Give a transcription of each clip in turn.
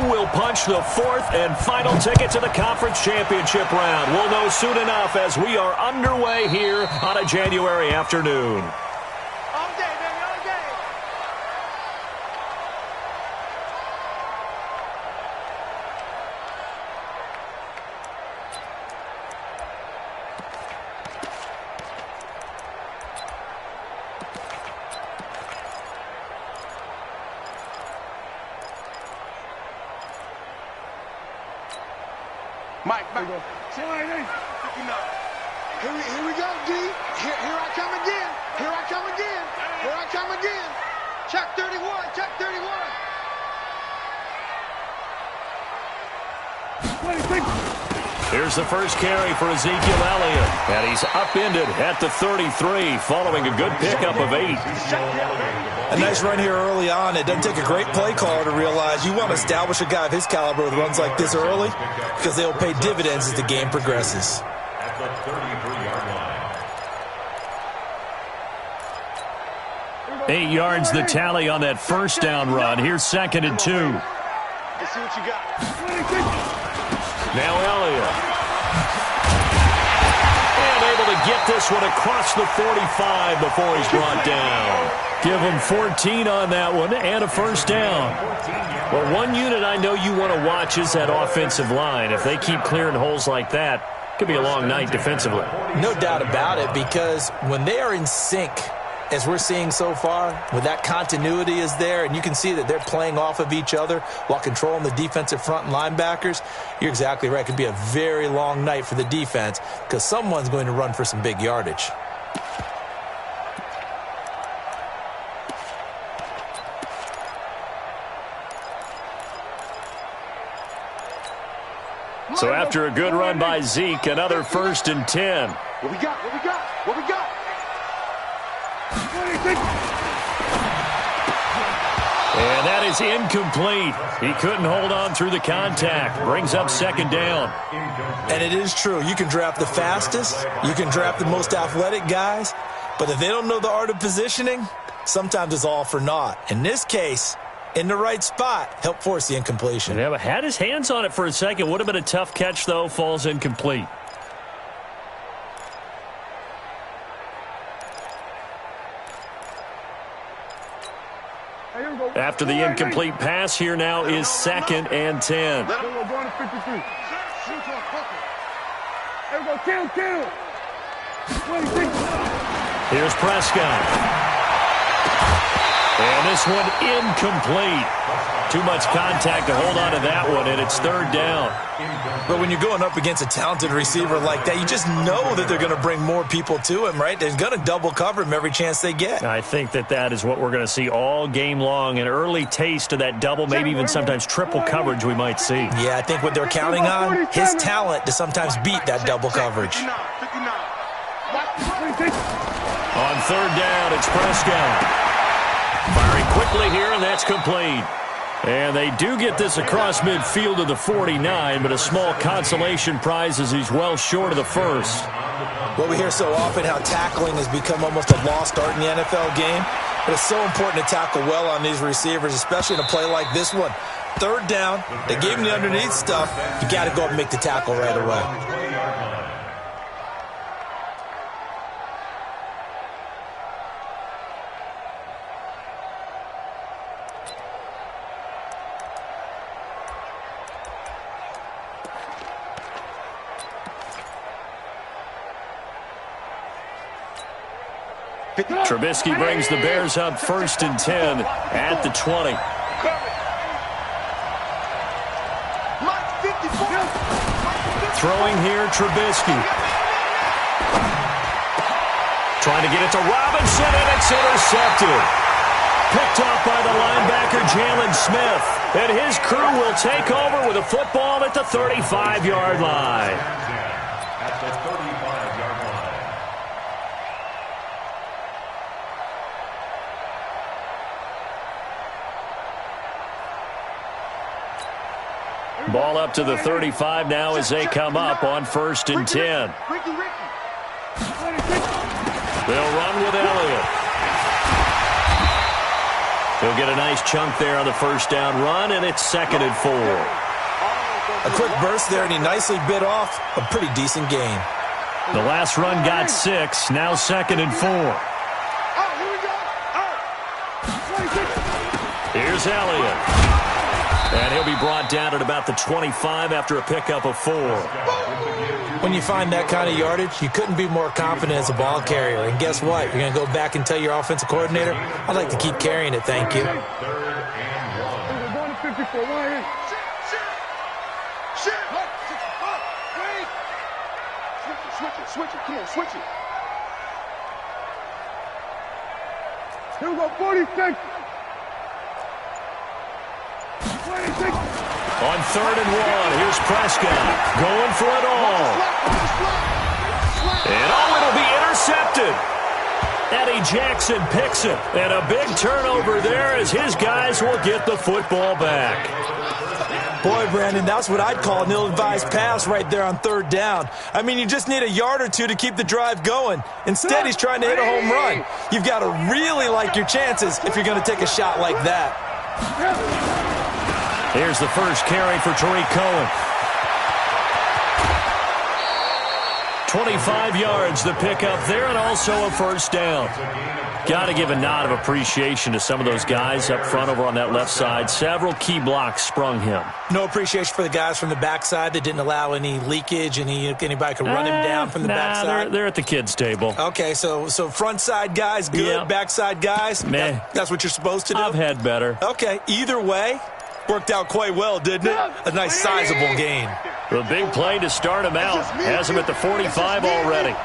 who will punch the fourth and final ticket to the conference championship round? We'll know soon enough as we are underway here on a January afternoon. Mike. Here we go, D. Here I come again. Here I come again. Here I come again. Check 31. Check 31. Here's the first carry for Ezekiel Elliott. And he's upended at the 33 following a good pickup of 8. A nice run here early on. It doesn't take a great play caller to realize you want to establish a guy of his caliber with runs like this early because they'll pay dividends as the game progresses. At the 33-yard line. 8 yards the tally on that first down run. Here's 2nd and 2. Let's see what you got. Now Elliott. And able to get this one across the 45 before he's brought down. Give him 14 on that one and a first down. Well, one unit I know you want to watch is that offensive line. If they keep clearing holes like that, it could be a long night defensively. No doubt about it, because when they are in sync, as we're seeing so far, when that continuity is there, and you can see that they're playing off of each other while controlling the defensive front and linebackers, you're exactly right. It could be a very long night for the defense because someone's going to run for some big yardage. So after a good run by Zeke, another 1st and 10. What we got? What we got? What we got? And that is incomplete. He couldn't hold on through the contact. Brings up 2nd down. And it is true. You can draft the fastest. You can draft the most athletic guys. But if they don't know the art of positioning, sometimes it's all for naught. In this case, in the right spot, help force the incompletion. Yeah, had his hands on it for a second. Would have been a tough catch, though. Falls incomplete. After the incomplete pass, here now is 2nd and 10. Here's Prescott. And this one incomplete. Too much contact to hold on to that one, and it's 3rd down. But when you're going up against a talented receiver like that, you just know that they're going to bring more people to him, right? They're going to double cover him every chance they get. I think that is what we're going to see all game long, an early taste of that double, maybe even sometimes triple coverage we might see. Yeah, I think what they're counting on, his talent to sometimes beat that double coverage. On 3rd down, it's Prescott. Firing quickly here, and that's complete. And they do get this across midfield to the 49, but a small consolation prize as he's well short of the first. Well, we hear so often how tackling has become almost a lost art in the NFL game, but it's so important to tackle well on these receivers, especially in a play like this one. 3rd down, they gave him the underneath stuff. You got to go up and make the tackle right away. Trubisky brings the Bears up 1st and 10 at the 20. Throwing here, Trubisky. Trying to get it to Robinson, and it's intercepted. Picked off by the linebacker, Jalen Smith. And his crew will take over with a football at the 35-yard line. At the 35-yard line. Ball up to the 35 now as they come up on 1st and 10. They'll run with Elliott. He'll He'll get a nice chunk there on the first down run, and it's 2nd and 4. A quick burst there, and he nicely bit off a pretty decent gain. The last run got 6, now 2nd and 4. Here's Elliott. And he'll be brought down at about the 25 after a pickup of 4. When you find that kind of yardage, you couldn't be more confident as a ball carrier. And guess what? You're going to go back and tell your offensive coordinator, I'd like to keep carrying it, thank you. Switch it. Come on, switch it. Here we go, 46. 26. On 3rd and 1, here's Prescott going for it all. And it'll be intercepted. Eddie Jackson picks it. And a big turnover there as his guys will get the football back. Boy, Brandon, that's what I'd call an ill-advised pass right there on 3rd down. I mean, you just need a yard or two to keep the drive going. Instead, he's trying to hit a home run. You've got to really like your chances if you're going to take a shot like that. Here's the first carry for Tariq Cohen. 25 yards the pickup there, and also a first down. Got to give a nod of appreciation to some of those guys up front over on that left side. Several key blocks sprung him. No appreciation for the guys from the backside that didn't allow any leakage, and anybody could run him down from the backside. They're at the kids' table. Okay, so front side guys, good. Yep. Backside guys, that's what you're supposed to do? I've had better. Okay, either way, worked out quite well, didn't it? A nice sizable gain. The big play to start him out. Has him at the 45 already.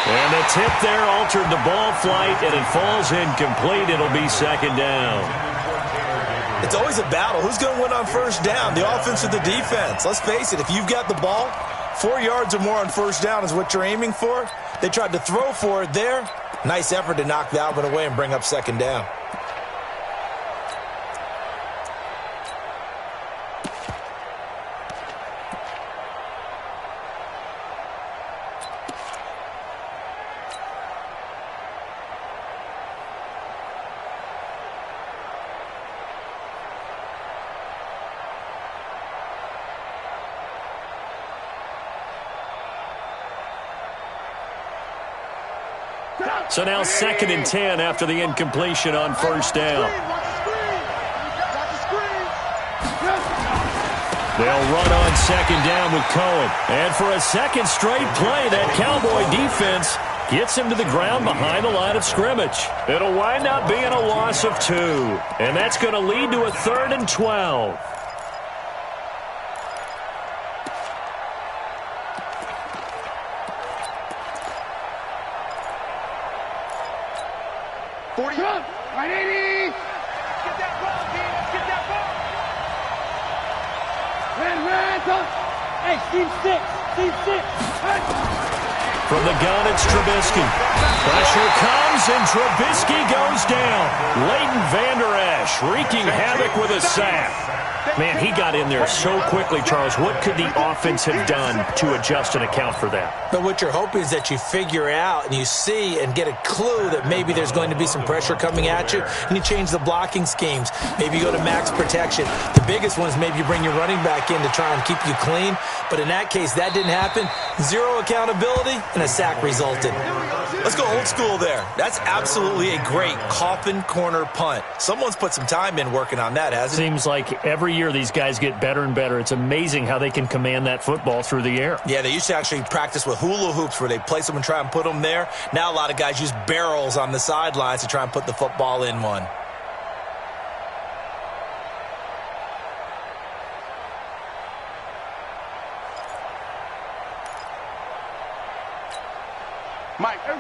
And the tip there altered the ball flight, and it falls incomplete. It'll be 2nd down. It's always a battle. Who's going to win on first down, the offense or the defense? Let's face it, if you've got the ball, 4 yards or more on first down is what you're aiming for. They tried to throw for it there. Nice effort to knock that one away and bring up 2nd down. So now 2nd and 10 after the incompletion on first down. They'll run on 2nd down with Cohen. And for a second straight play, that Cowboy defense gets him to the ground behind the line of scrimmage. It'll wind up being a loss of 2. And that's going to lead to a 3rd and 12. From the gun, it's Trubisky. Pressure comes, and Trubisky goes down. Leighton Vander Esch wreaking havoc with a sack. Man, he got in there so quickly, Charles. What could the offense have done to adjust and account for that? But what you're hoping is that you figure out and you see and get a clue that maybe there's going to be some pressure coming at you, and you change the blocking schemes. Maybe you go to max protection. The biggest one is maybe you bring your running back in to try and keep you clean. But in that case, that didn't happen. Zero accountability, and a sack resulted. Let's go old school there. That's absolutely a great coffin corner punt. Someone's put some time in working on that, hasn't it? Seems like every year these guys get better and better. It's amazing how they can command that football through the air. Yeah, they used to actually practice with hula hoops where they place them and try and put them there. Now a lot of guys use barrels on the sidelines to try and put the football in one.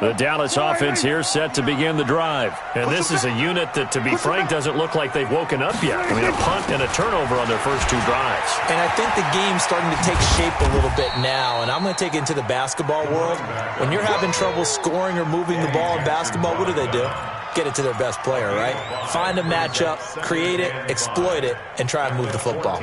The Dallas offense here set to begin the drive. And this is a unit that, to be frank, doesn't look like they've woken up yet. I mean, a punt and a turnover on their first 2 drives. And I think the game's starting to take shape a little bit now. And I'm going to take it into the basketball world. When you're having trouble scoring or moving the ball in basketball, what do? Get it to their best player, right? Find a matchup, create it, exploit it, and try and move the football.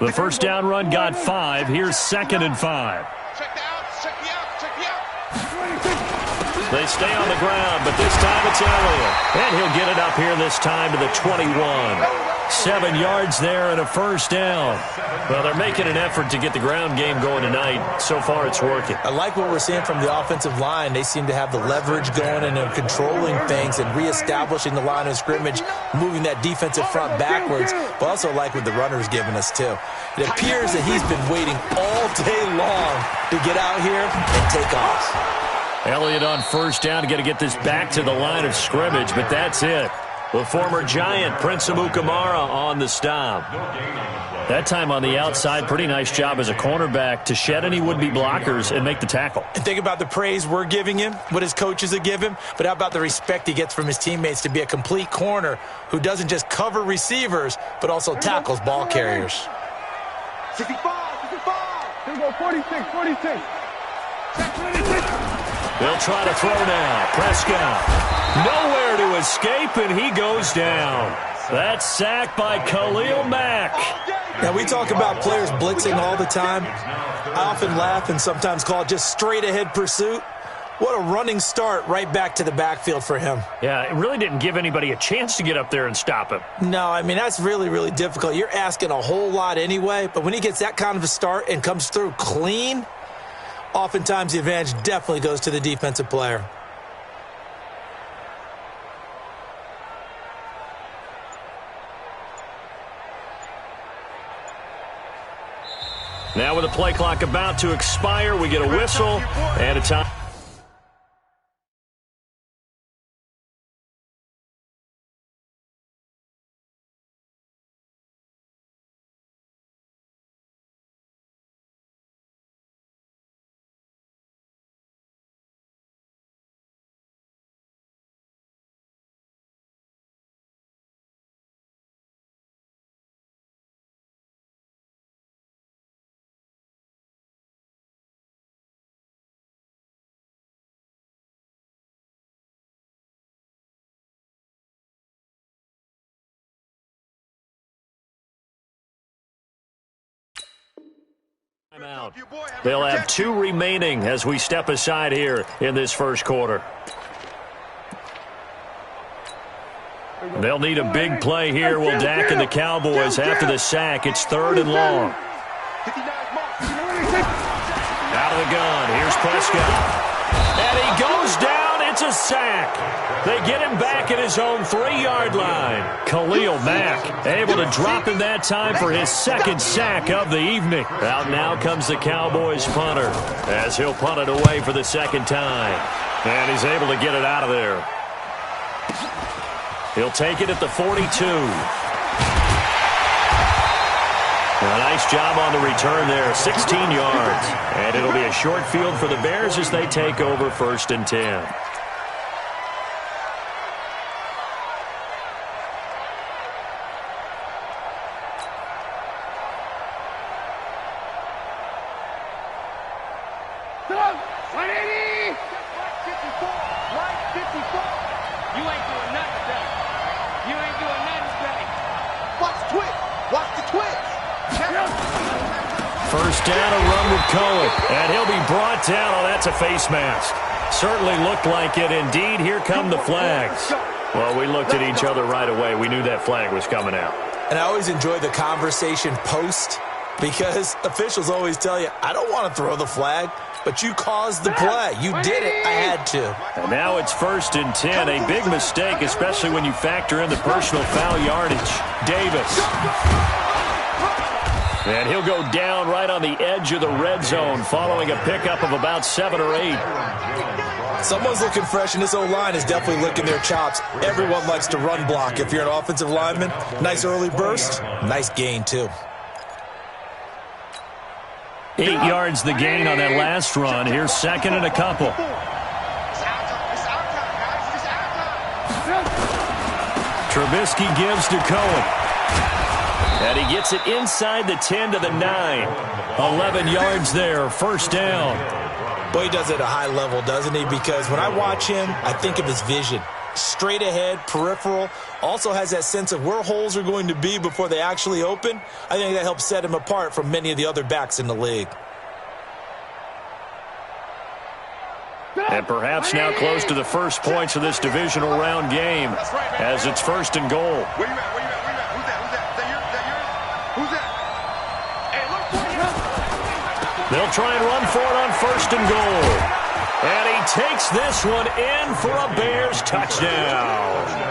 The first down run got 5. Here's 2nd and 5. Check the out, check the out, check the out. They stay on the ground, but this time it's Elliott. And he'll get it up here this time to the 21. 7 yards there and a first down. Well, they're making an effort to get the ground game going tonight. So far, it's working. I like what we're seeing from the offensive line. They seem to have the leverage going and they're controlling things and reestablishing the line of scrimmage, moving that defensive front backwards, but also like what the runner's giving us, too. It appears that he's been waiting all day long to get out here and take off. Elliott on first down, got to get this back to the line of scrimmage, but that's it. The former Giant, Prince Amukamara, on the stop. That time on the outside, pretty nice job as a cornerback to shed any would-be blockers and make the tackle. And think about the praise we're giving him, what his coaches have given him, but how about the respect he gets from his teammates to be a complete corner who doesn't just cover receivers, but also tackles ball carriers. 65, 65. Here we go, 46, 46. They'll try to throw now. Prescott. Nowhere to escape, and he goes down. That's sacked by Khalil Mack. Now, we talk about players blitzing all the time. I often laugh and sometimes call it just straight-ahead pursuit. What a running start right back to the backfield for him. Yeah, it really didn't give anybody a chance to get up there and stop him. No, I mean, that's really, really difficult. You're asking a whole lot anyway, but when he gets that kind of a start and comes through clean, oftentimes the advantage definitely goes to the defensive player. Now with the play clock about to expire, we get a whistle and a time. Out. They'll have 2 remaining as we step aside here in this first quarter. They'll need a big play here. Will Dak and the Cowboys after the sack. It's 3rd and long. Out of the gun. Here's Prescott. And he goes down. It's a sack. They get him back at his own 3-yard line. Khalil Mack able to drop him that time for his 2nd sack of the evening. Out now comes the Cowboys punter as he'll punt it away for the 2nd time. And he's able to get it out of there. He'll take it at the 42. A nice job on the return there, 16 yards. And it'll be a short field for the Bears as they take over 1st and 10. First down, a run with Cohen. And he'll be brought down. Oh, that's a face mask. Certainly looked like it. Indeed, here come the flags. Well, we looked at each other right away. We knew that flag was coming out. And I always enjoy the conversation post because officials always tell you, I don't want to throw the flag, but you caused the play. You did it. I had to. And now it's 1st and 10. A big mistake, especially when you factor in the personal foul yardage. Davis. And he'll go down right on the edge of the red zone following a pickup of about 7 or 8. Someone's looking fresh, and this O-line is definitely licking their chops. Everyone likes to run block. If you're an offensive lineman, nice early burst, nice gain, too. 8 yards the gain on that last run. Here's 2nd and a couple. Trubisky gives to Cohen. And he gets it inside the 10 to the 9. 11 yards there, 1st down. Boy, he does it at a high level, doesn't he? Because when I watch him, I think of his vision. straight ahead, peripheral. Also has that sense of where holes are going to be before they actually open. I think that helps set him apart from many of the other backs in the league. And perhaps now close to the first points of this divisional round game as it's 1st and goal. Where you at? Where you at? Where you at? Who's that? Who's that? Is that yours? Who's that? Hey, look for you. They'll try and run for it on 1st and goal. And he takes this one in for a Bears touchdown.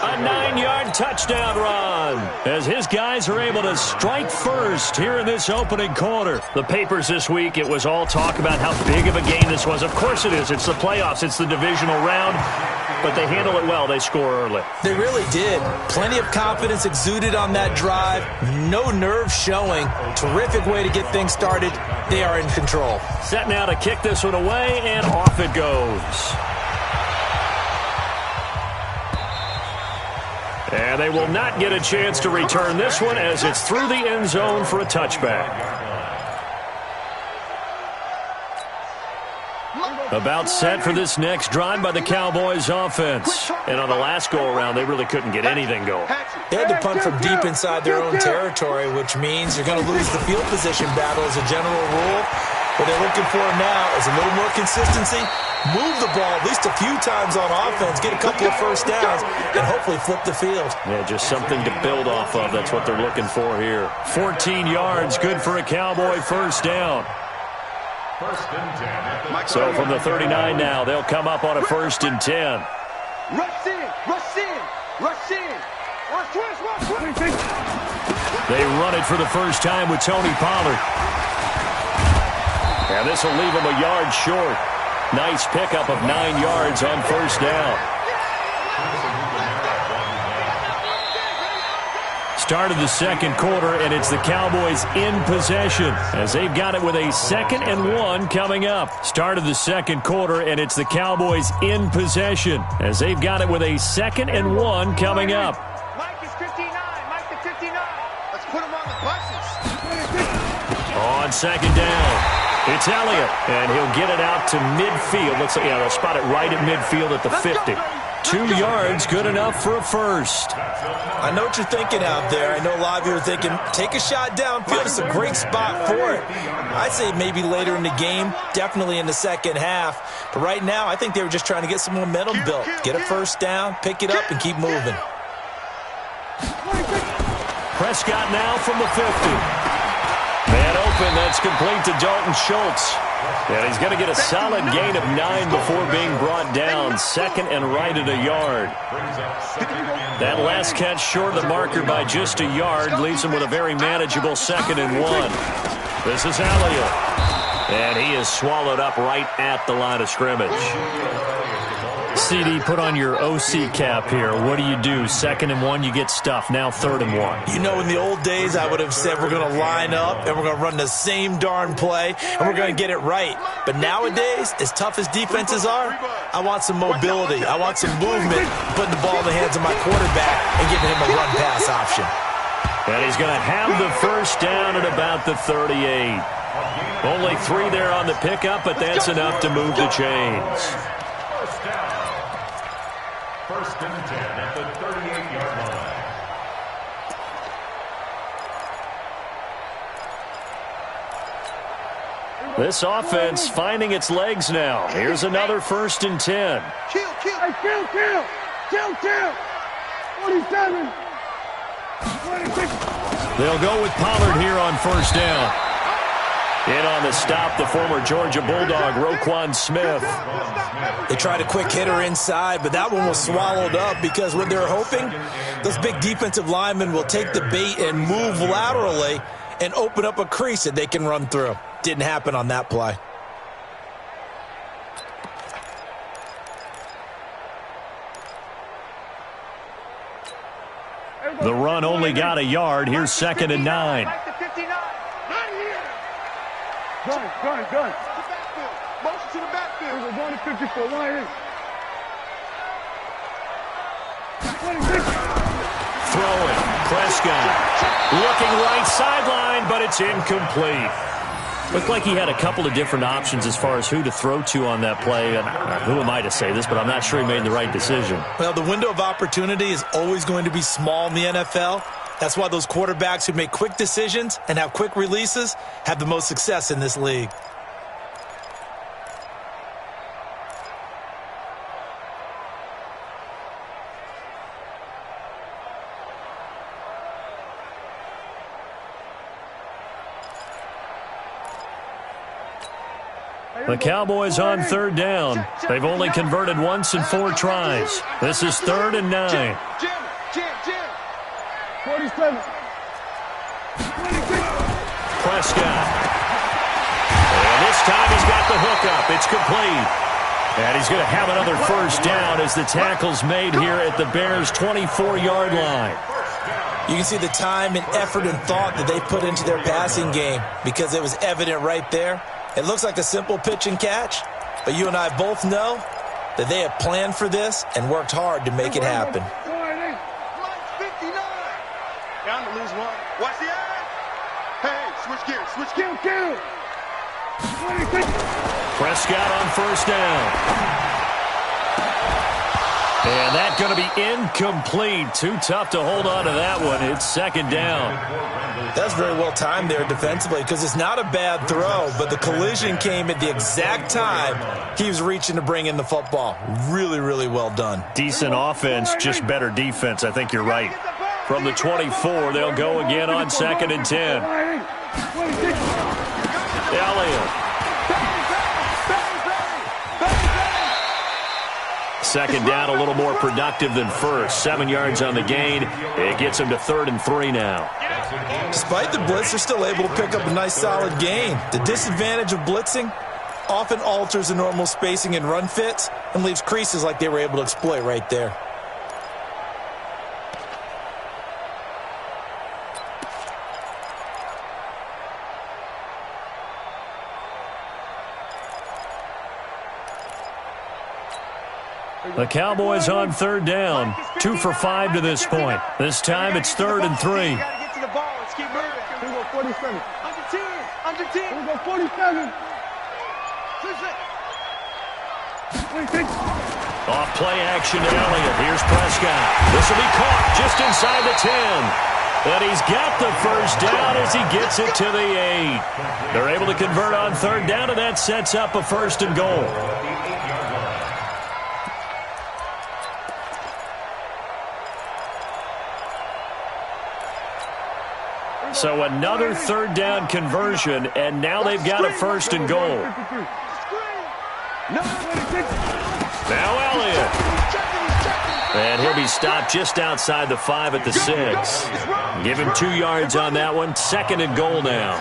A 9-yard touchdown run as his guys are able to strike first here in this opening quarter. The papers this week, it was all talk about how big of a game this was. Of course it is. It's the playoffs. It's the divisional round. But they handle it well. They score early. They really did. Plenty of confidence exuded on that drive. No nerve showing. Terrific way to get things started. They are in control. Set now to kick this one away, and off it goes. And they will not get a chance to return this one as it's through the end zone for a touchback. About set for this next drive by the Cowboys offense. And on the last go-around, they really couldn't get anything going. They had to punt from deep inside their own territory, which means you're going to lose the field position battle as a general rule. What they're looking for now is a little more consistency, move the ball at least a few times on offense, get a couple of first downs, and hopefully flip the field. Yeah, just something to build off of. That's what they're looking for here. 14 yards, good for a Cowboy first down. So from the 39 now, they'll come up on a 1st and 10. Rush in, rush in, rush in. Rush. They run it for the first time with Tony Pollard. And this will leave them a yard short. Nice pickup of 9 yards on 1st down. Start of the second quarter, and it's the Cowboys in possession as they've got it with a 2nd and 1 coming up. Start of the second quarter, and it's the Cowboys in possession as they've got it with a 2nd and 1 coming up. Mike is 59. Mike is 59. Let's put him on the buses. On 2nd down. It's Elliott, and he'll get it out to midfield. Let's say, they'll spot it right at midfield at the 50. 2 yards, good enough for a first. I know what you're thinking out there. I know a lot of you are thinking, take a shot downfield. It's a great spot for it. I'd say maybe later in the game, definitely in the second half. But right now, I think they were just trying to get some momentum built. Get a first down, pick it up, and keep moving. Prescott now from the 50. Man open, that's complete to Dalton Schultz. And he's going to get a solid gain of 9 before being brought down. 2nd and right at a yard. That last catch short of the marker by just a yard leaves him with a very manageable 2nd and 1. This is Elliott. And he is swallowed up right at the line of scrimmage. CD, put on your OC cap here. What do you do? 2nd and 1, you get stuffed. Now 3rd and 1. You know, in the old days, I would have said we're going to line up and we're going to run the same darn play and we're going to get it right. But nowadays, as tough as defenses are, I want some mobility. I want some movement, putting the ball in the hands of my quarterback and giving him a run-pass option. And he's going to have the first down at about the 38. Only 3 there on the pickup, but that's enough to move the chains. 1st and 10 at the 38-yard line. This offense finding its legs now. Here's another 1st and 10. Kill. Hey, kill. 47. 26. They'll go with Pollard here on 1st down. In on the stop, the former Georgia Bulldog, Roquan Smith. They tried a quick hitter inside, but that one was swallowed up because what they're hoping, those big defensive linemen will take the bait and move laterally and open up a crease that they can run through. Didn't happen on that play. The run only got a yard. Here's 2nd and 9. Gun. Motion to the backfield. We're going to 54. Throwing. Prescott. Looking right sideline, but it's incomplete. Looked like he had a couple of different options as far as who to throw to on that play. And who am I to say this, but I'm not sure he made the right decision. Well, the window of opportunity is always going to be small in the NFL. That's why those quarterbacks who make quick decisions and have quick releases have the most success in this league. The Cowboys on third down. They've only converted once in 4 tries. This is 3rd and 9. Jim. 47. Prescott. And this time he's got the hookup. It's complete. And he's going to have another first down as the tackle's made here at the Bears' 24-yard line. You can see the time and effort and thought that they put into their passing game because it was evident right there. It looks like a simple pitch and catch, but you and I both know that they have planned for this and worked hard to make it happen. 59. Down to lose one. Watch the eye. Hey, switch gears. Kill. 26. Prescott on first down. And that's going to be incomplete. Too tough to hold on to that one. It's 2nd down. That's very well timed there defensively because it's not a bad throw, but the collision came at the exact time he was reaching to bring in the football. Really, really well done. Decent offense, just better defense. I think you're right. From the 24, they'll go again on 2nd and 10. Elliott. 2nd down, a little more productive than first. 7 yards on the gain. It gets him to 3rd and 3 now. Despite the blitz, they're still able to pick up a nice solid gain. The disadvantage of blitzing often alters the normal spacing and run fits and leaves creases like they were able to exploit right there. The Cowboys on 3rd down. 2 for 5 to this point. This time it's 3rd and 3. You gotta get to the ball. Let's keep moving. We go 47. Under 10. We go 47. 26. Off play action to Elliott. Here's Prescott. This will be caught just inside the 10. And he's got the first down as he gets it to the 8. They're able to convert on 3rd down, and that sets up a 1st and goal. So another 3rd down conversion, and now they've got a 1st and goal. Now Elliott. And he'll be stopped just outside the 5 at the 6. Give him 2 yards on that one. 2nd and goal now.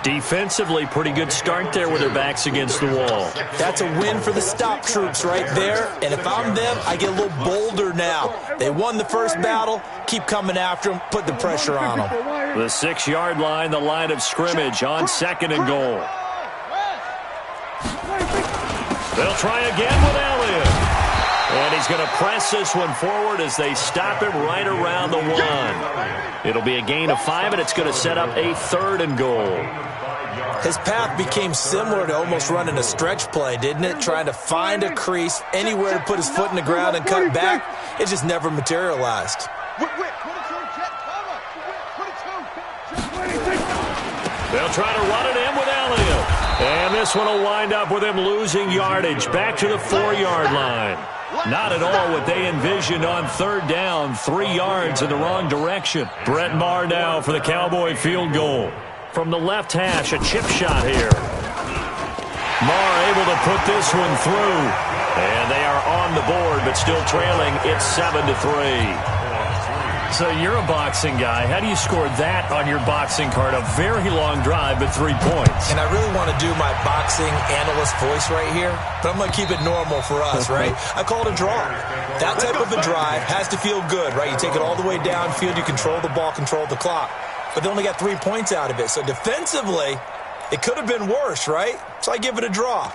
Defensively, pretty good start there with their backs against the wall. That's a win for the stop troops right there. And if I'm them, I get a little bolder now. They won the first battle. Keep coming after them. Put the pressure on them. The 6-yard line, the line of scrimmage on 2nd and goal. They'll try again with Elliott. And he's going to press this one forward as they stop him right around the 1. It'll be a gain of 5, and it's going to set up a 3rd and goal. His path became similar to almost running a stretch play, didn't it? Trying to find a crease, anywhere to put his foot in the ground and cut back. It just never materialized. They'll try to run it in with Elliott. And this one will wind up with him losing yardage back to the 4-yard line. Not at all what they envisioned on 3rd down. 3 yards in the wrong direction. Brett Maher now for the Cowboy field goal. From the left hash, a chip shot here. Maher able to put this one through. And they are on the board, but still trailing. It's 7-3. So you're a boxing guy. How do you score that on your boxing card? A very long drive, but 3 points. And I really want to do my boxing analyst voice right here, but I'm going to keep it normal for us, right? I call it a draw. That type of a drive has to feel good, right? You take it all the way downfield, you control the ball, control the clock. But they only got 3 points out of it. So defensively, it could have been worse, right? So I give it a draw.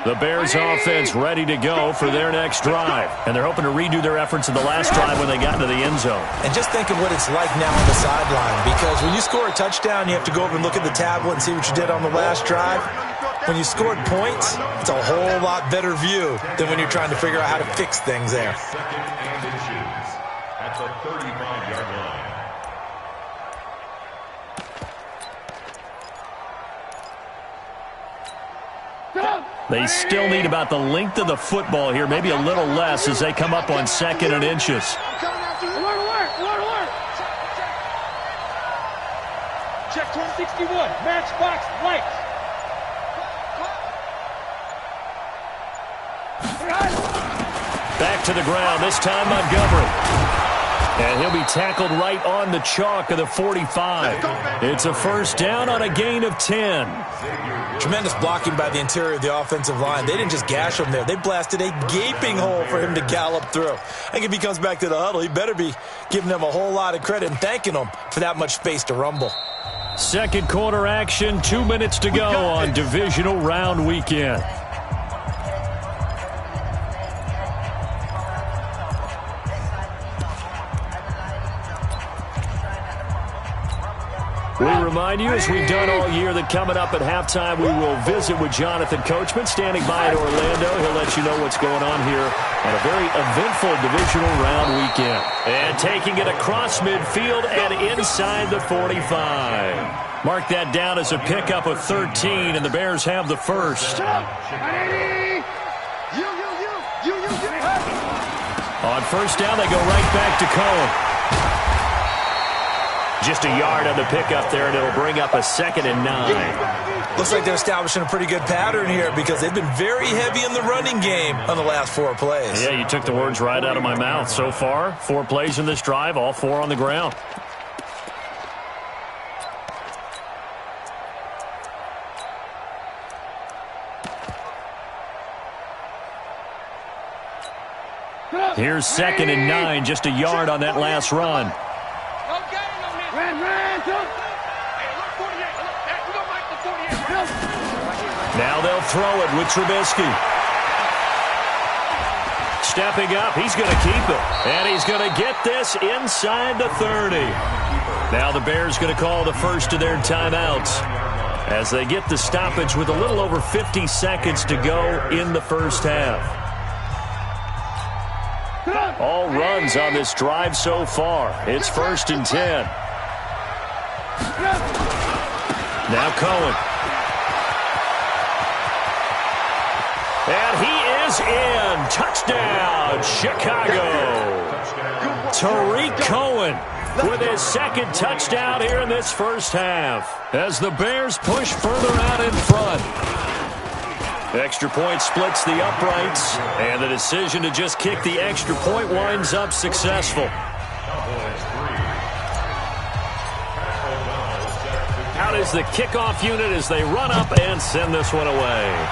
The Bears offense ready to go for their next drive. And they're hoping to redo their efforts in the last drive when they got into the end zone. And just think of what it's like now on the sideline, because when you score a touchdown, you have to go over and look at the tablet and see what you did on the last drive. When you scored points, it's a whole lot better view than when you're trying to figure out how to fix things there. Second and inches at the 35-yard line. They still need about the length of the football here, maybe a little less as they come up on 2nd and inches. Check 261, matchbox lights. Back to the ground, this time Montgomery. And he'll be tackled right on the chalk of the 45. It's a first down on a gain of 10. Tremendous blocking by the interior of the offensive line. They didn't just gash him there. They blasted a gaping hole for him to gallop through. I think if he comes back to the huddle, he better be giving them a whole lot of credit and thanking them for that much space to rumble. Second quarter action, 2 minutes to go on divisional round weekend. We remind you, as we've done all year, that coming up at halftime, we will visit with Jonathan Coachman, standing by in Orlando. He'll let you know what's going on here on a very eventful divisional round weekend. And taking it across midfield and inside the 45. Mark that down as a pickup of 13, and the Bears have the first. On first down, they go right back to Cohen. Just a yard on the pickup there, and it'll bring up a 2nd and 9. Looks like they're establishing a pretty good pattern here because they've been very heavy in the running game on the last 4 plays. Yeah, you took the words right out of my mouth. So far, 4 plays in this drive, all 4 on the ground. Here's 2nd and 9, just a yard on that last run. Now they'll throw it with Trubisky. Stepping up, he's going to keep it. And he's going to get this inside the 30. Now the Bears going to call the first of their timeouts as they get the stoppage with a little over 50 seconds to go in the first half. All runs on this drive so far. It's 1st and 10. Now Cohen. And he is in. Touchdown, Chicago. Tariq Cohen with his 2nd touchdown here in this first half as the Bears push further out in front. Extra point splits the uprights, and the decision to just kick the extra point winds up successful. Out is the kickoff unit as they run up and send this one away.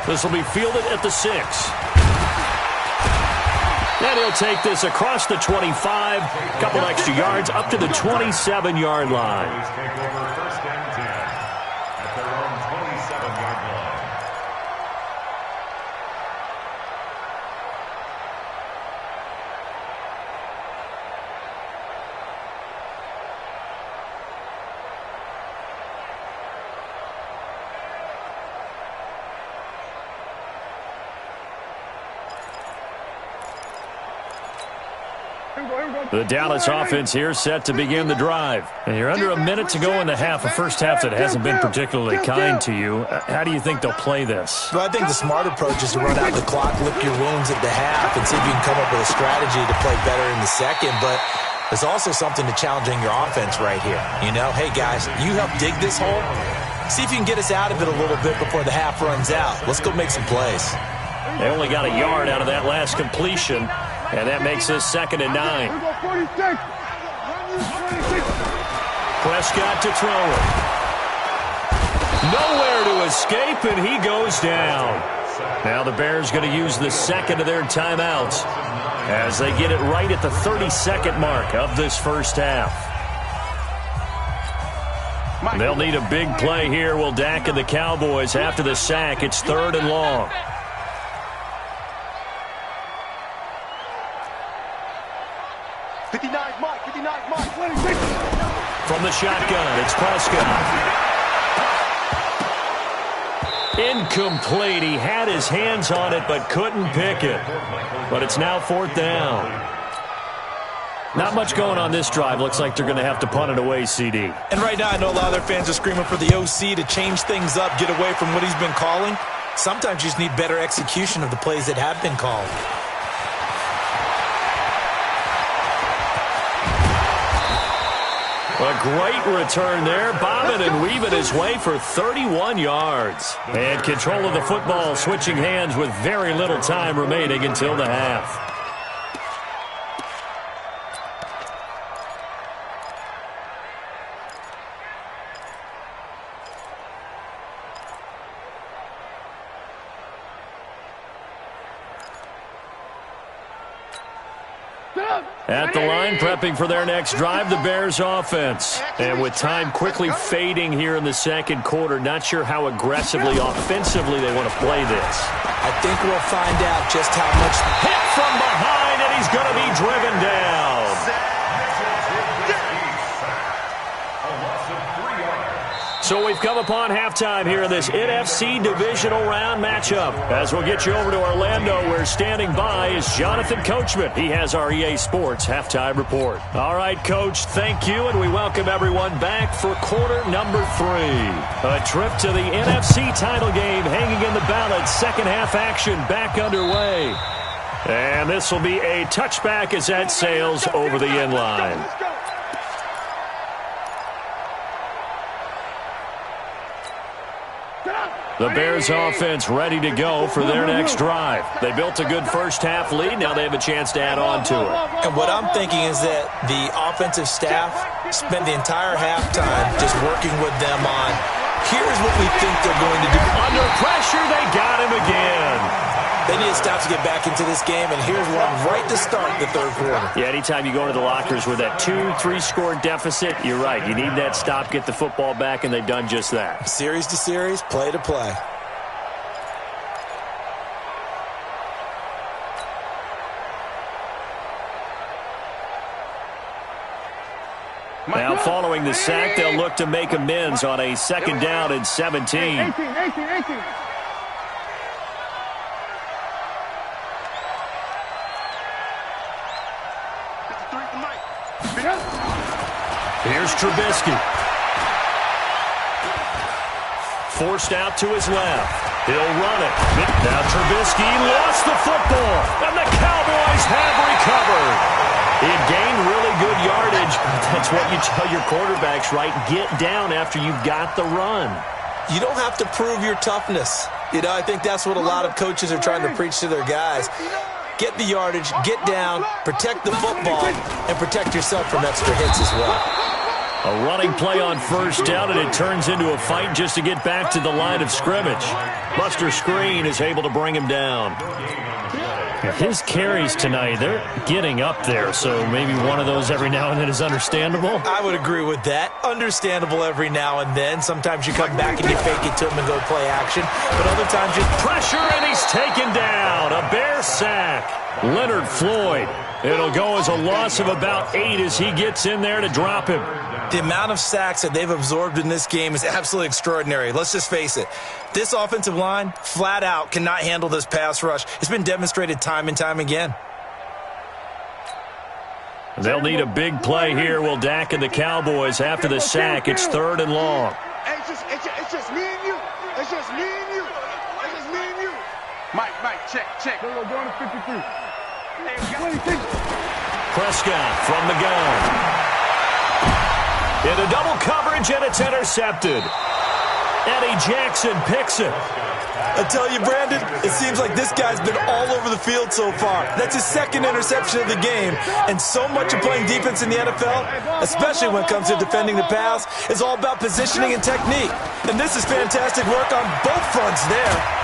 This will be fielded at the 6. And he'll take this across the 25, couple extra yards up to the 27-yard line. The Dallas offense here set to begin the drive. And you're under a minute to go in the half, a first half that hasn't been particularly kind to you. How do you think they'll play this? Well, I think the smart approach is to run out the clock, lick your wounds at the half, and see if you can come up with a strategy to play better in the second. But there's also something to challenging your offense right here. You know, hey, guys, you help dig this hole. See if you can get us out of it a little bit before the half runs out. Let's go make some plays. They only got a yard out of that last completion. And that makes this 2nd and 9. Prescott to throw it. Nowhere to escape, and he goes down. Now the Bears going to use the 2nd of their timeouts as they get it right at the 32nd mark of this first half. They'll need a big play here. Will Dak and the Cowboys after the sack. It's 3rd and long. From the shotgun, it's Prescott. Incomplete. He had his hands on it but couldn't pick it. But it's now 4th down. Not much going on this drive. Looks like they're going to have to punt it away, CD. And right now I know a lot of their fans are screaming for the OC to change things up, get away from what he's been calling. Sometimes you just need better execution of the plays that have been called. A great return there, bobbing and weaving his way for 31 yards. And control of the football switching hands with very little time remaining until the half. At the line, prepping for their next drive, the Bears offense. And with time quickly fading here in the second quarter, not sure how aggressively, offensively they want to play this. I think we'll find out just how much. Hit from behind, and he's going to be driven down. So we've come upon halftime here in this NFC divisional round matchup. As we'll get you over to Orlando, where standing by is Jonathan Coachman. He has our EA Sports halftime report. All right, Coach, thank you, and we welcome everyone back for quarter number 3. A trip to the NFC title game hanging in the balance. Second half action back underway. And this will be a touchback as that sails over the end line. The Bears offense ready to go for their next drive. They built a good first half lead. Now they have a chance to add on to it. And what I'm thinking is that the offensive staff spent the entire halftime just working with them on, here's what we think they're going to do. Under pressure, they got him again. They need to stop to get back into this game, and here's one right to start the third quarter. Yeah, anytime you go into the lockers with that 2-3 score deficit, you're right. You need that stop, get the football back, and they've done just that. Series to series, play to play. Now, following the sack, they'll look to make amends on a 2nd down and 17. 18. Here's Trubisky. Forced out to his left. He'll run it. Now Trubisky lost the football, and the Cowboys have recovered. He gained really good yardage. That's what you tell your quarterbacks, right? Get down after you've got the run. You don't have to prove your toughness. You know, I think that's what a lot of coaches are trying to preach to their guys. Get the yardage, get down, protect the football, and protect yourself from extra hits as well. A running play on first down, and it turns into a fight just to get back to the line of scrimmage. Buster Screen is able to bring him down. His carries tonight, they're getting up there, so maybe one of those every now and then is understandable. I would agree with that. Understandable every now and then. Sometimes you come back and you fake it to him and go play action, but other times just pressure, and he's taken down. A Bear sack. Leonard Floyd. It'll go as a loss of about 8 as he gets in there to drop him. The amount of sacks that they've absorbed in this game is absolutely extraordinary. Let's just face it. This offensive line, flat out, cannot handle this pass rush. It's been demonstrated time and time again. They'll need a big play here. Will Dak and the Cowboys after the sack. It's 3rd and long. It's just me and you. It's just me and you. It's just me and you. Mike, check. Go down to 53. Prescott from the gun. Into double coverage, and it's intercepted. Eddie Jackson picks it. I tell you, Brandon, it seems like this guy's been all over the field so far. That's his 2nd interception of the game. And so much of playing defense in the NFL, especially when it comes to defending the pass, is all about positioning and technique. And this is fantastic work on both fronts there.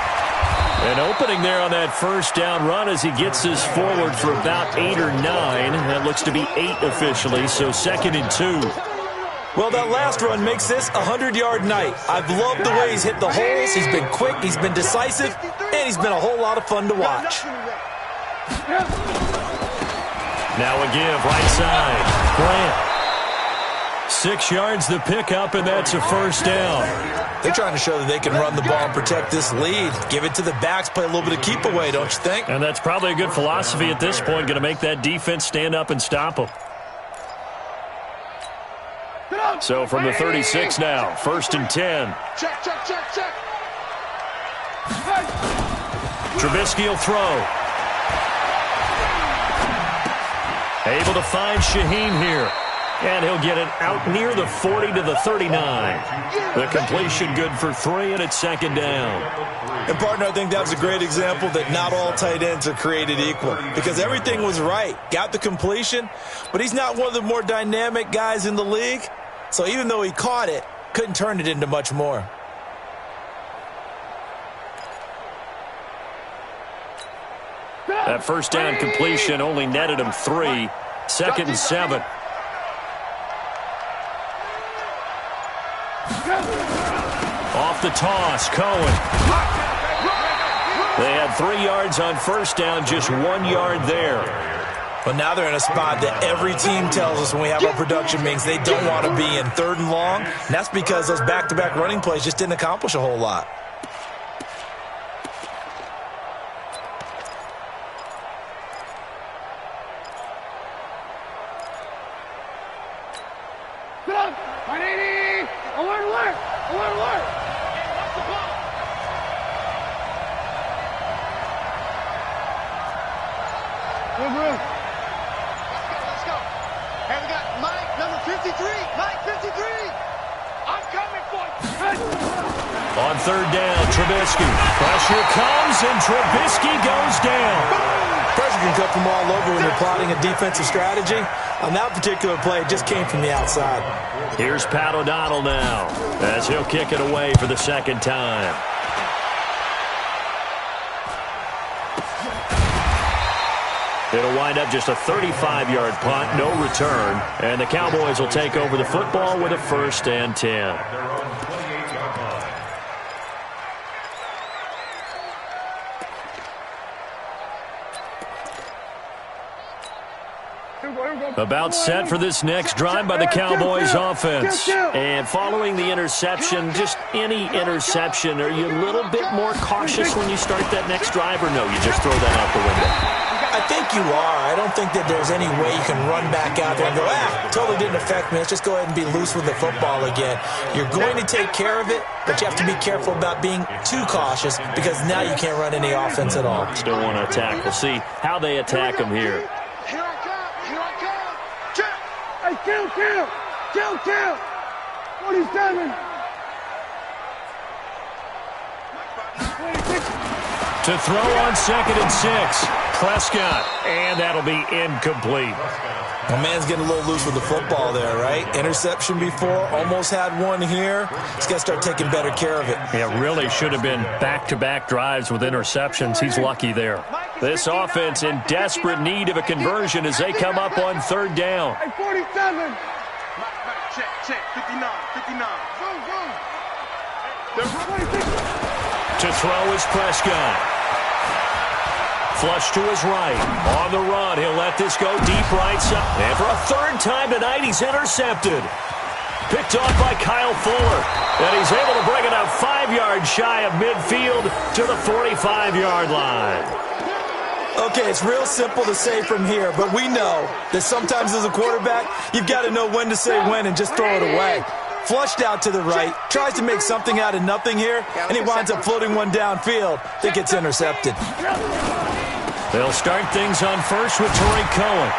An opening there on that first down run as he gets this forward for about 8 or 9. That looks to be 8 officially, so 2nd and 2. Well, that last run makes this a 100-yard night. I've loved the way he's hit the holes. He's been quick, he's been decisive, and he's been a whole lot of fun to watch. Now a give, right side. Grant. 6 yards the pickup, and that's a first down. They're trying to show that they can run the ball and protect this lead. Give it to the backs, play a little bit of keep away, don't you think? And that's probably a good philosophy at this point, going to make that defense stand up and stop them. So from the 36 now, 1st and 10. Check, check, check, check. Trubisky will throw. Able to find Shaheen here. And he'll get it out near the 40 to the 39. The completion good for 3, and it's 2nd down. And, partner, I think that was a great example that not all tight ends are created equal. Because everything was right. Got the completion, but he's not one of the more dynamic guys in the league. So even though he caught it, couldn't turn it into much more. That first down completion only netted him 3. 2nd and 7. Off the toss, Cohen. They had 3 yards on first down, just 1 yard there. But now they're in a spot that every team tells us when we have our production meetings they don't want to be in, 3rd and long. And that's because those back-to-back running plays just didn't accomplish a whole lot. Let's go. Hey, we got Mike, number 53. Mike, 53. I'm coming for you. On 3rd down, Trubisky. Pressure comes, and Trubisky goes down. Pressure can come from all over when you're plotting a defensive strategy. On that particular play, it just came from the outside. Here's Pat O'Donnell now, as he'll kick it away for the 2nd time. It'll wind up just a 35-yard punt, no return. And the Cowboys will take over the football with a 1st and 10. About set for this next drive by the Cowboys offense. And following the interception, just any interception, are you a little bit more cautious when you start that next drive, or no, you just throw that out the window? I think you are. I don't think that there's any way you can run back out there and go, totally didn't affect me. Let's just go ahead and be loose with the football again. You're going to take care of it, but you have to be careful about being too cautious because now you can't run any offense at all. Still want to attack. We'll see how they attack him here. Here I come. Here I come. Check. Hey, kill. 47. To throw on 2nd and 6. Prescott, and that'll be incomplete. My man's getting a little loose with the football there, right? Interception before, almost had one here. He's got to start taking better care of it. Yeah, really should have been back-to-back drives with interceptions. He's lucky there. This offense in desperate need of a conversion as they come up on 3rd down. Hey, 47. Check. 59. To throw is Prescott. Flush to his right. On the run, he'll let this go deep right side. And for a 3rd time tonight, he's intercepted. Picked off by Kyle Fuller. And he's able to bring it out 5 yards shy of midfield to the 45-yard line. Okay, it's real simple to say from here, but we know that sometimes as a quarterback, you've got to know when to say when and just throw it away. Flushed out to the right, tries to make something out of nothing here, and he winds up floating one downfield that gets intercepted. They'll start things on first with Torrey Cohen.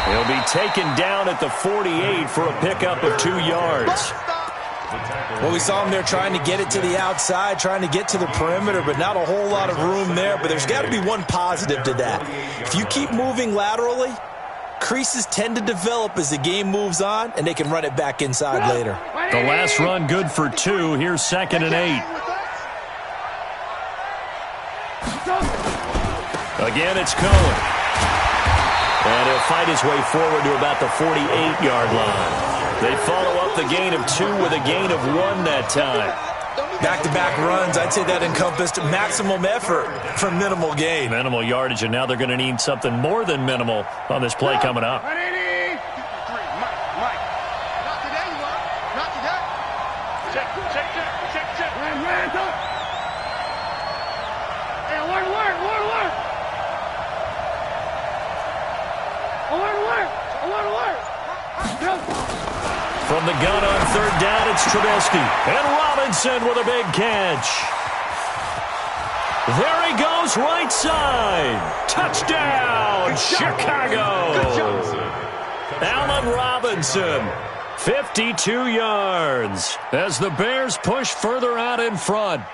He'll be taken down at the 48 for a pickup of 2 yards. Well, we saw him there trying to get it to the outside, trying to get to the perimeter, but not a whole lot of room there. But there's got to be one positive to that. If you keep moving laterally, creases tend to develop as the game moves on, and they can run it back inside later. The last run good for 2. Here's 2nd and 8. Again, it's Cohen. And he'll fight his way forward to about the 48-yard line. They follow up the gain of 2 with a gain of 1 that time. Back-to-back runs, I'd say that encompassed maximum effort for minimal gain. Minimal yardage, and now they're going to need something more than minimal on this play coming up. Mike. Not today, you are. Not today. Check. Ran up. Hey, alert. From the gun on 3rd down, it's Trubisky. And Robinson with a big catch. There he goes, right side. Touchdown, Chicago. Allen Robinson, 52 yards as the Bears push further out in front.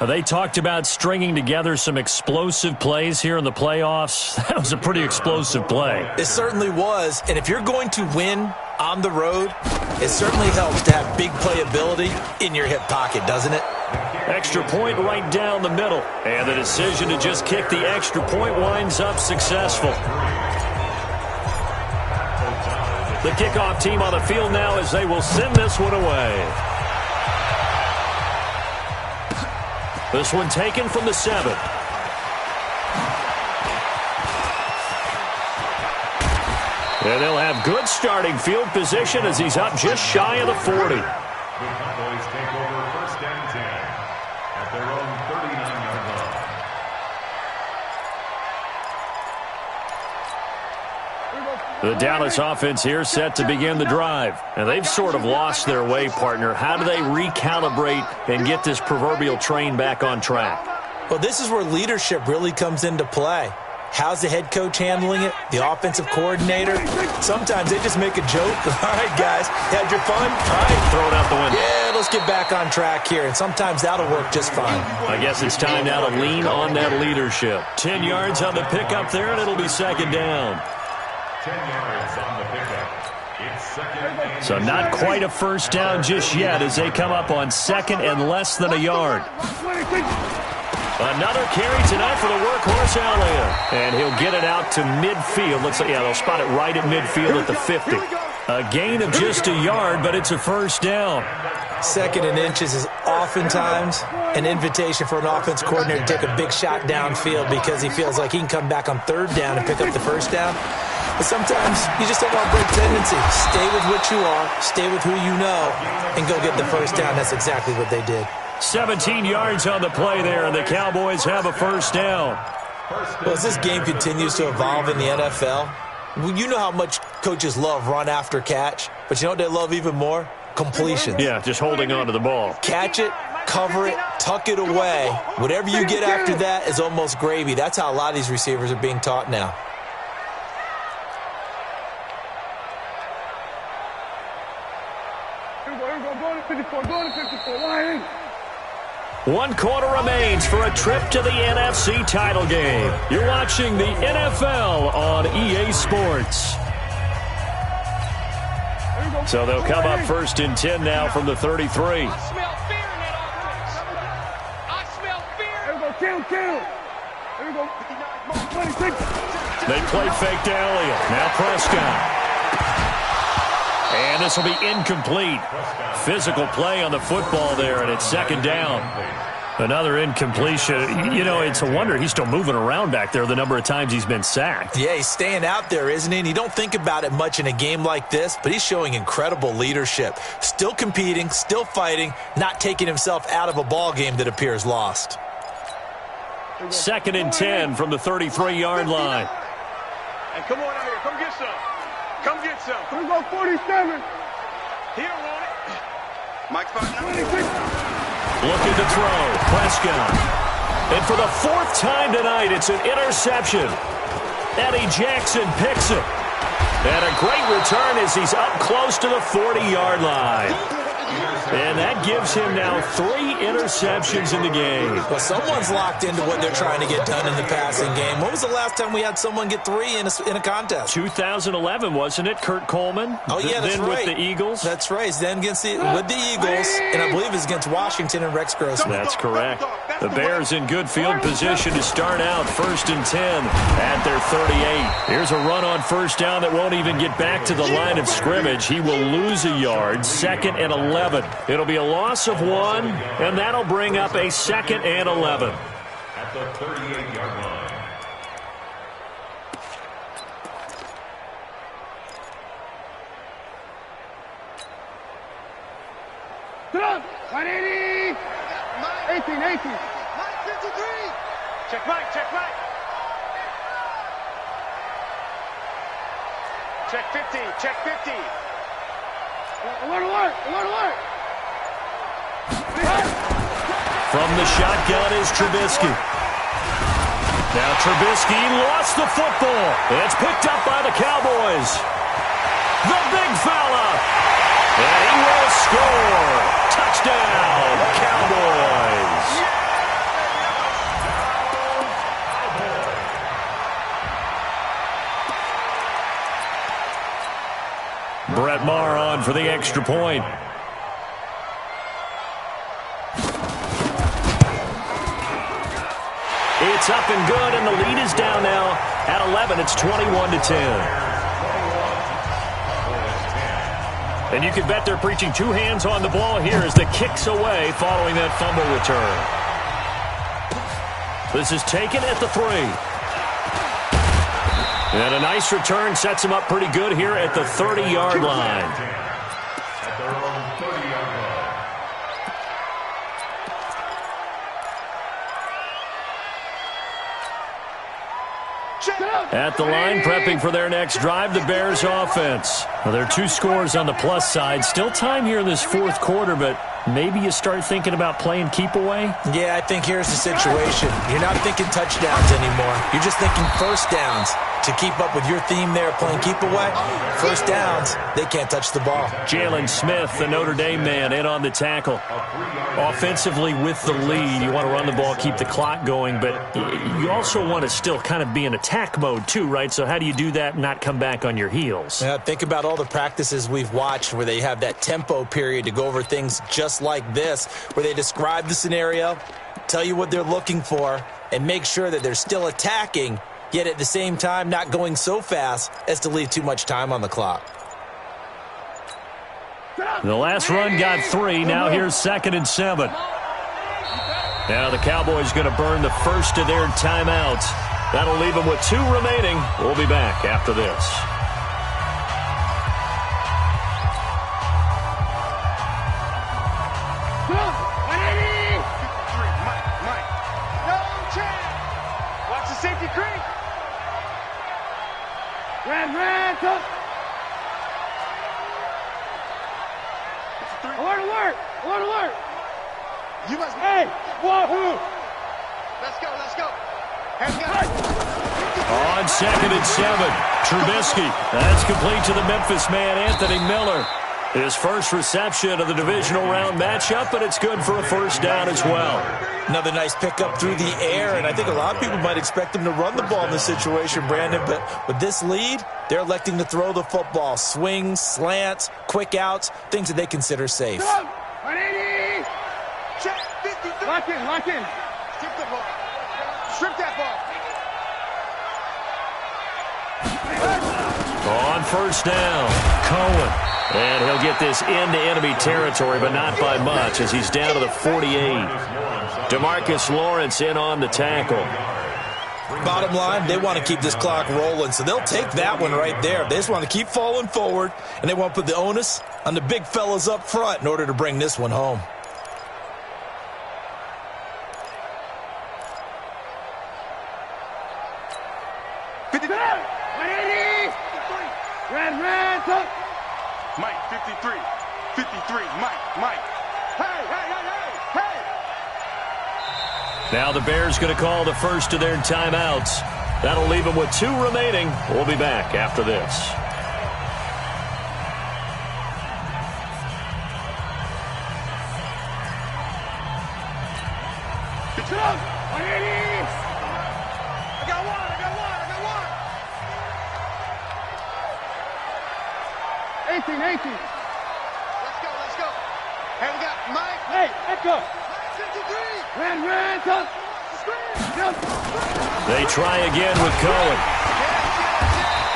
They talked about stringing together some explosive plays here in the playoffs. That was a pretty explosive play. It certainly was, and if you're going to win on the road, it certainly helps to have big playability in your hip pocket, doesn't it? Extra point right down the middle, and the decision to just kick the extra point winds up successful. The kickoff team on the field now as they will send this one away. This one taken from the 7. And they'll have good starting field position as he's up just shy of the 40. The Cowboys take over 1st and 10 at their own 39-yard line. The Dallas offense here set to begin the drive. And they've sort of lost their way, partner. How do they recalibrate and get this proverbial train back on track? Well, this is where leadership really comes into play. How's the head coach handling it? The offensive coordinator? Sometimes they just make a joke. All right, guys, had your fun? All right, Throw it out the window. yeah, let's get back on track here. And sometimes that'll work just fine. I guess it's time now to lean on that leadership. 10 yards on the pickup there, and it'll be 2nd down. 10 yards on the pickup. It's 2nd and So not quite a 1st down just yet as they come up on 2nd and less than a yard. Another carry tonight for the workhorse Elliott. And he'll get it out to midfield. Looks like, yeah, they'll spot it right at midfield at the 50. A gain of just a yard, but it's a 1st down. 2nd and inches is oftentimes an invitation for an offense coordinator to take a big shot downfield because he feels like he can come back on 3rd down and pick up the 1st down. But sometimes you just don't want to break tendency. Stay with what you are, stay with who you know, and go get the 1st down. That's exactly what they did. 17 yards on the play there, and the Cowboys have a 1st down. Well, as this game continues to evolve in the NFL, you know how much coaches love run after catch, but you know what they love even more? Completions. Yeah, just holding on to the ball. Catch it, cover it, tuck it away. Whatever you get after that is almost gravy. That's how a lot of these receivers are being taught now. Go to 54, Lions. 1 quarter remains for a trip to the NFC title game. You're watching the NFL on EA Sports. So they'll come up 1st and 10 now from the 33. I smell fear in that offense. I smell fear. There we go, kill. There we go. 26. They play fake to Elliott. Now Prescott. And this will be incomplete. Physical play on the football there, and it's 2nd down. Another incompletion. You know, it's a wonder he's still moving around back there the number of times he's been sacked. Yeah, he's staying out there, isn't he? And you don't think about it much in a game like this, but he's showing incredible leadership. Still competing, still fighting, not taking himself out of a ball game that appears lost. 2nd and 10 from the 33-yard line. Hey, come on out here. Come get some. Come get some. There we go, 47. Here, want it. Mike's fighting. 26. Looking to throw. Prescott. And for the 4th time tonight, it's an interception. Eddie Jackson picks it. And a great return as he's up close to the 40-yard line. And that gives him now 3 interceptions in the game. Well, someone's locked into what they're trying to get done in the passing game. When was the last time we had someone get 3 in a contest? 2011, wasn't it? Kurt Coleman. Oh, yeah, that's then right. with the Eagles. That's right. Then with the Eagles, and I believe it's against Washington and Rex Grossman. That's correct. That's The Bears in good field position to start out 1st and 10 at their 38. Here's a run on first down that won't even get back to the line of scrimmage. He will lose a yard. 2nd and 11. It'll be a loss of 1, and that'll bring up a 2nd and 11. At the 38-yard line. Sit up. 180. 18. 53. Check right. Check 50. Alert. From the shotgun is Trubisky. Now Trubisky lost the football. It's picked up by the Cowboys. The big fella. And he will score. Touchdown, Cowboys. Brett Maher on for the extra point. It's up and good, and the lead is down now at 11. It's 21-10. And you can bet they're preaching 2 hands on the ball here as the kick's away following that fumble return. This is taken at the 3. And a nice return sets him up pretty good here at the 30-yard line. At their own 30-yard line. At the line, prepping for their next drive, the Bears offense. Well, there are 2 scores on the plus side. Still time here in this 4th quarter, but maybe you start thinking about playing keep away? Yeah, I think here's the situation. You're not thinking touchdowns anymore. You're just thinking first downs. To keep up with your theme there, playing keep away, first downs, they can't touch the ball. Jalen Smith, the Notre Dame man, in on the tackle. Offensively with the lead, you want to run the ball, keep the clock going, but you also want to still kind of be in attack mode too, right? So how do you do that and not come back on your heels? Yeah, think about all the practices we've watched where they have that tempo period to go over things just like this, where they describe the scenario, tell you what they're looking for, and make sure that they're still attacking, yet at the same time not going so fast as to leave too much time on the clock. The last run got 3. Now here's 2nd and 7. Now the Cowboys going to burn the first of their timeouts. That'll leave them with 2 remaining. We'll be back after this. Watch the safety creep. Red, tough. Alert. You must. Hey, wahoo. Let's go. Hands up. On 2nd and 7, Trubisky. That's complete to the Memphis man, Anthony Miller. His first reception of the divisional round matchup, but it's good for a first down as well. Another nice pickup through the air, and I think a lot of people might expect him to run the ball in this situation, Brandon, but with this lead, they're electing to throw the football. Swings, slants, quick outs, things that they consider safe. 180. Check 53. Lock in. Strip the ball. Strip that ball. On first down, Cohen. And he'll get this into enemy territory, but not by much as he's down to the 48. DeMarcus Lawrence in on the tackle. Bottom line, they want to keep this clock rolling, so they'll take that one right there. They just want to keep falling forward, and they want to put the onus on the big fellas up front in order to bring this one home. Red, tough. Mike, 53. Mike. Hey. Now the Bears going to call the first of their timeouts. That'll leave them with 2 remaining. We'll be back after this. Get up. 180. I got one. 18. Let's go. Hey, we got Mike. Hey, let's go. They try again with Cohen.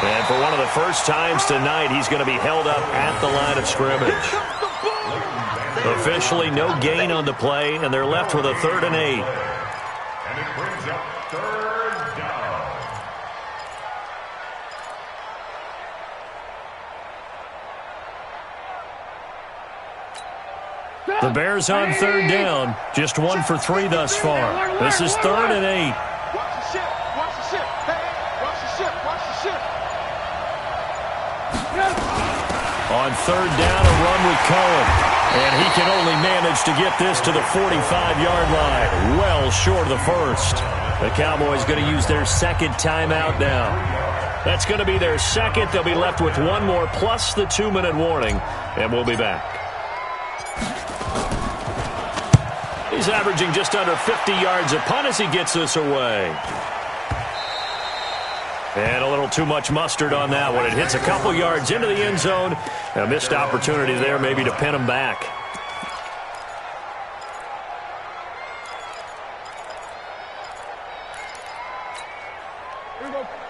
And for one of the first times tonight, he's going to be held up at the line of scrimmage. Officially no gain on the play, and they're left with a 3rd and 8. And it brings up 3rd down. The Bears on 3rd down. Just 1 for 3 thus far. This is 3rd and 8. Watch the ship. Watch the ship. Hey, watch the ship. Watch the ship. On 3rd down, a run with Cohen. And he can only manage to get this to the 45-yard line. Well short of the first. The Cowboys going to use their 2nd timeout now. That's going to be their 2nd. They'll be left with 1 more plus the 2-minute warning. And we'll be back. He's averaging just under 50 yards a punt as he gets this away. And a little too much mustard on that one. It hits a couple yards into the end zone. A missed opportunity there maybe to pin him back.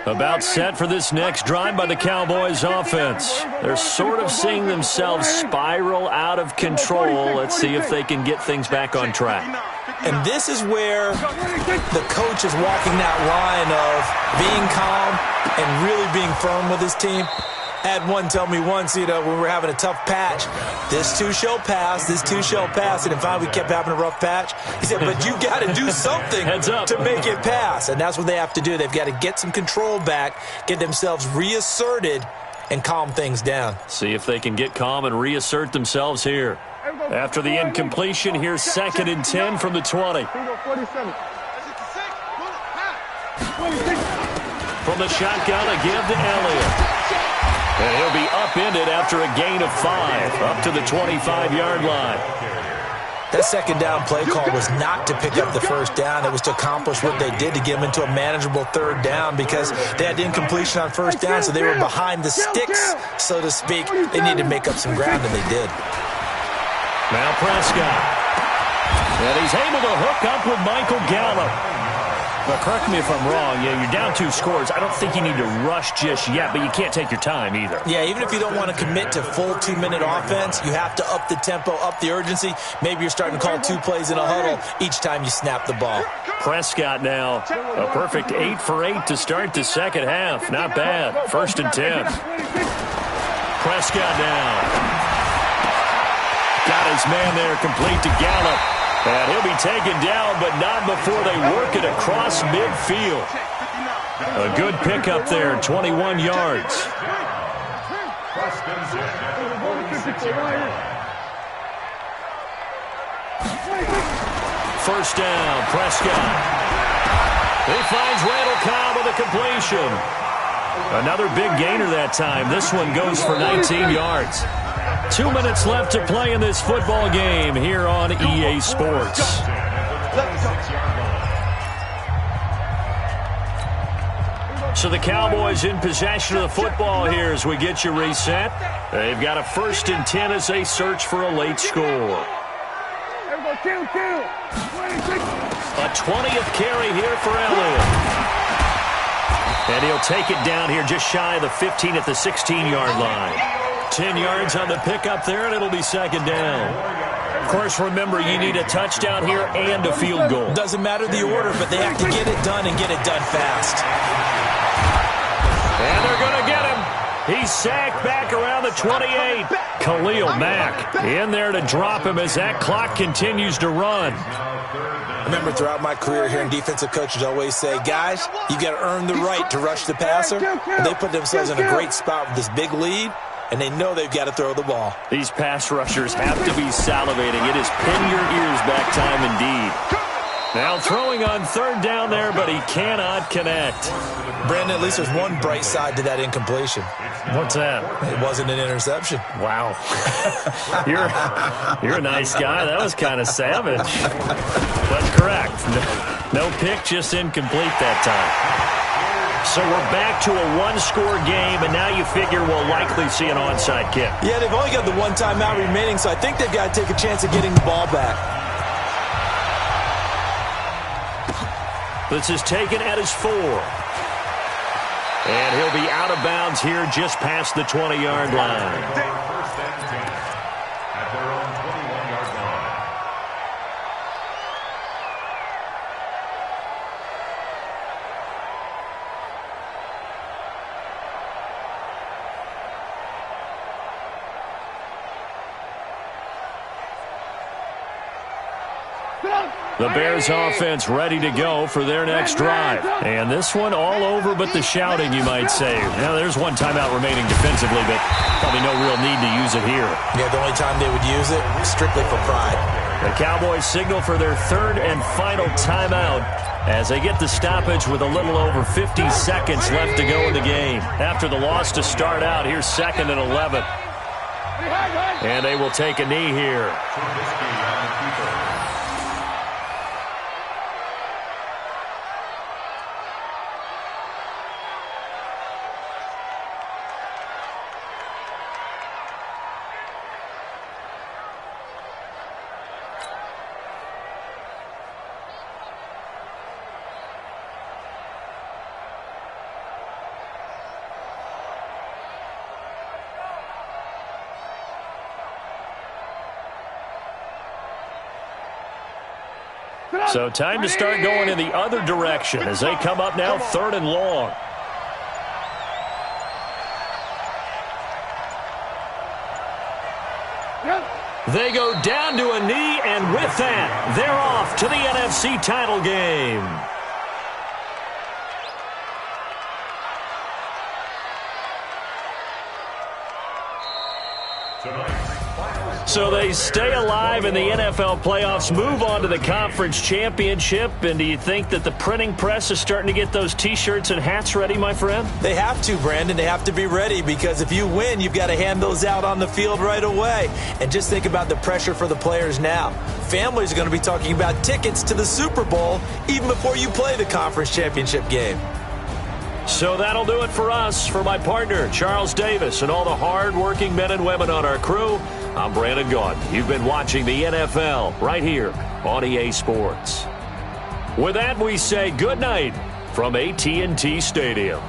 About set for this next drive by the Cowboys offense. They're sort of seeing themselves spiral out of control. Let's see if they can get things back on track. And this is where the coach is walking that line of being calm and really being firm with his team. I had one tell me once, when we were having a tough patch, this too shall pass, this too shall pass. And finally we kept having a rough patch. He said, but you got to do something to make it pass. And that's what they have to do. They've got to get some control back, get themselves reasserted, and calm things down. See if they can get calm and reassert themselves here. After the incompletion, here's 2nd and 10 from the 20. From the shotgun, a give to Elliott. And he'll be upended after a gain of 5, up to the 25-yard line. That 2nd down play call was not to pick up the 1st down. It was to accomplish what they did to get them into a manageable 3rd down because they had incompletion on 1st down, so they were behind the sticks, so to speak. They needed to make up some ground, and they did. Now Prescott. And he's able to hook up with Michael Gallup. But correct me if I'm wrong. Yeah, you're down 2 scores. I don't think you need to rush just yet, but you can't take your time either. Yeah, even if you don't want to commit to full 2-minute offense, you have to up the tempo, up the urgency. Maybe you're starting to call 2 plays in a huddle each time you snap the ball. Prescott now, a perfect 8 for 8 to start the 2nd half. Not bad. 1st and 10. Prescott now. Got his man there complete to Gallup. And he'll be taken down, but not before they work it across midfield. A good pickup there, 21 yards. First down, Prescott. He finds Randall Cobb with a completion. Another big gainer that time. This one goes for 19 yards. 2 minutes left to play in this football game here on EA Sports. So the Cowboys in possession of the football here as we get you reset. They've got a 1st and 10 as they search for a late score. A 20th carry here for Elliott. And he'll take it down here just shy of the 15 at the 16-yard line. 10 yards on the pickup there, and it'll be 2nd down. Of course, remember, you need a touchdown here and a field goal. Doesn't matter the order, but they have to get it done and get it done fast. And they're going to get him. He's sacked back around the 28. Khalil Mack in there to drop him as that clock continues to run. I remember throughout my career hearing defensive coaches always say, guys, you got to earn the right to rush the passer. And they put themselves in a great spot with this big lead, and they know they've got to throw the ball. These pass rushers have to be salivating. It is pin your ears back time indeed. Now throwing on 3rd down there, but he cannot connect. Brandon, at least there's one bright side to that incompletion. What's that? It wasn't an interception. Wow. You're a nice guy. That was kind of savage. But correct. No pick, just incomplete that time. So we're back to a 1-score game, and now you figure we'll likely see an onside kick. Yeah, they've only got the 1 timeout remaining, so I think they've got to take a chance of getting the ball back. This is taken at his 4. And he'll be out of bounds here just past the 20-yard line. First and 10 at their own 21-yard line. The Bears offense ready to go for their next drive. And this one all over but the shouting, you might say. Now, there's one timeout remaining defensively, but probably no real need to use it here. Yeah, the only time they would use it, strictly for pride. The Cowboys signal for their third and final timeout as they get the stoppage with a little over 50 seconds left to go in the game. After the loss to start out, here's 2nd and 11. And they will take a knee here. So time to start going in the other direction as they come up now 3rd and long. They go down to a knee, and with that, they're off to the NFC title game. So they stay alive in the NFL playoffs, move on to the conference championship. And do you think that the printing press is starting to get those T-shirts and hats ready, my friend? They have to, Brandon. They have to be ready because if you win, you've got to hand those out on the field right away. And just think about the pressure for the players now. Families are going to be talking about tickets to the Super Bowl even before you play the conference championship game. So that'll do it for us. For my partner, Charles Davis, and all the hard-working men and women on our crew, I'm Brandon Gaudin. You've been watching the NFL right here on EA Sports. With that, we say good night from AT&T Stadium.